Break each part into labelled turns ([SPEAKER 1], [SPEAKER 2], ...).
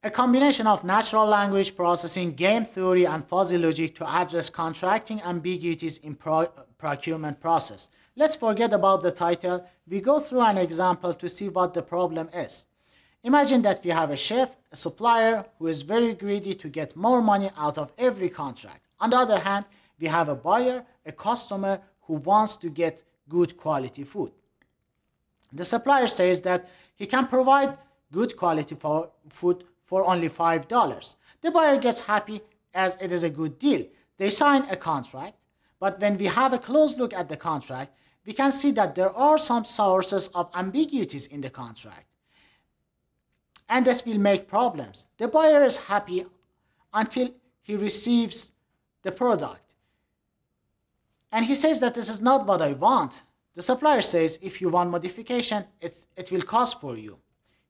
[SPEAKER 1] A combination of natural language processing, game theory, and fuzzy logic to address contracting ambiguities in procurement process. Let's forget about the title. We go through an example to see what the problem is. Imagine that we have a chef, a supplier who is very greedy to get more money out of every contract. On the other hand, we have a buyer, a customer who wants to get good quality food. The supplier says that he can provide good quality food for only $5. The buyer gets happy as it is a good deal. They sign a contract, but when we have a close look at the contract, we can see that there are some sources of ambiguities in the contract. And this will make problems. The buyer is happy until he receives the product. And he says that this is not what I want. The supplier says if you want modification, it will cost for you.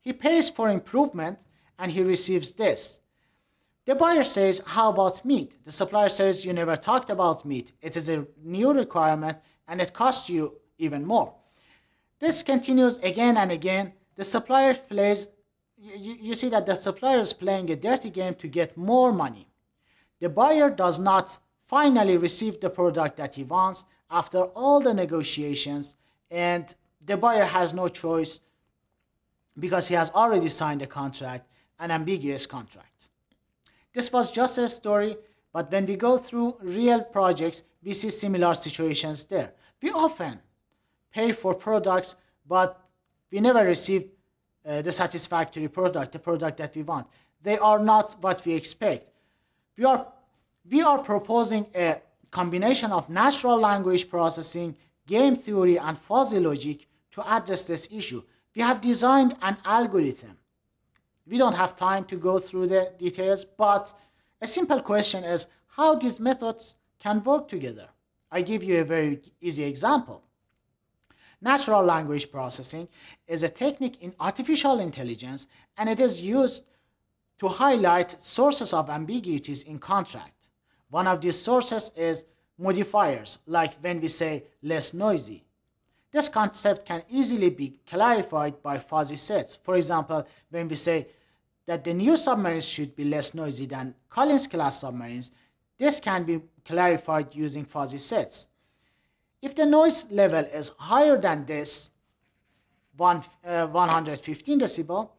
[SPEAKER 1] He pays for improvement and he receives this. The buyer says, how about meat? The supplier says, you never talked about meat. It is a new requirement and it costs you even more. This continues again and again. The supplier plays, you see that the supplier is playing a dirty game to get more money. The buyer does not finally receive the product that he wants after all the negotiations, and the buyer has no choice because he has already signed a contract, an ambiguous contract. This was just a story, but when we go through real projects, we see similar situations there. We often pay for products, but we never receive the satisfactory product, the product that we want. They are not what we expect. We are proposing a combination of natural language processing, game theory, and fuzzy logic to address this issue. We have designed an algorithm. We don't have time to go through the details, but a simple question is how these methods can work together. I give you a very easy example. Natural language processing is a technique in artificial intelligence, and it is used to highlight sources of ambiguities in contract. One of these sources is modifiers, like when we say less noisy. This concept can easily be clarified by fuzzy sets. For example, when we say that the new submarines should be less noisy than Collins-class submarines, this can be clarified using fuzzy sets. If the noise level is higher than this, 115 decibel,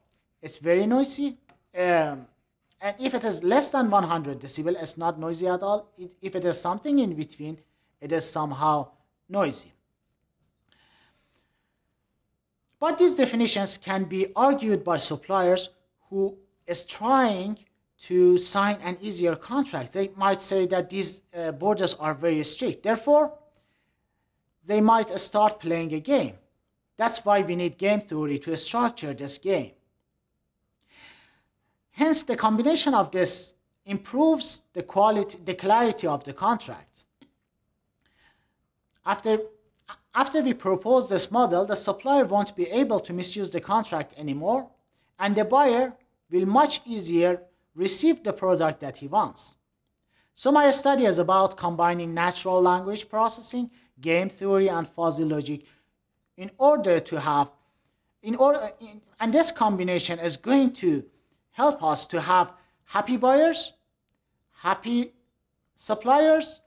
[SPEAKER 1] it's very noisy. And if it is less than 100 decibel, it's not noisy at all. If it is something in between, it is somehow noisy. But these definitions can be argued by suppliers who is trying to sign an easier contract. They might say that these borders are very strict. Therefore, they might start playing a game. That's why we need game theory to structure this game. Hence, the combination of this improves the clarity of the contract. After we propose this model, the supplier won't be able to misuse the contract anymore, and the buyer will much easier receive the product that he wants. So my study is about combining natural language processing, game theory, and fuzzy logic and this combination is going to help us to have happy buyers, happy suppliers,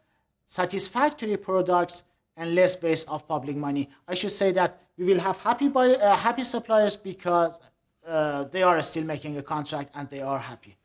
[SPEAKER 1] satisfactory products, and less waste of public money. I should say that we will have happy suppliers because they are still making a contract and they are happy.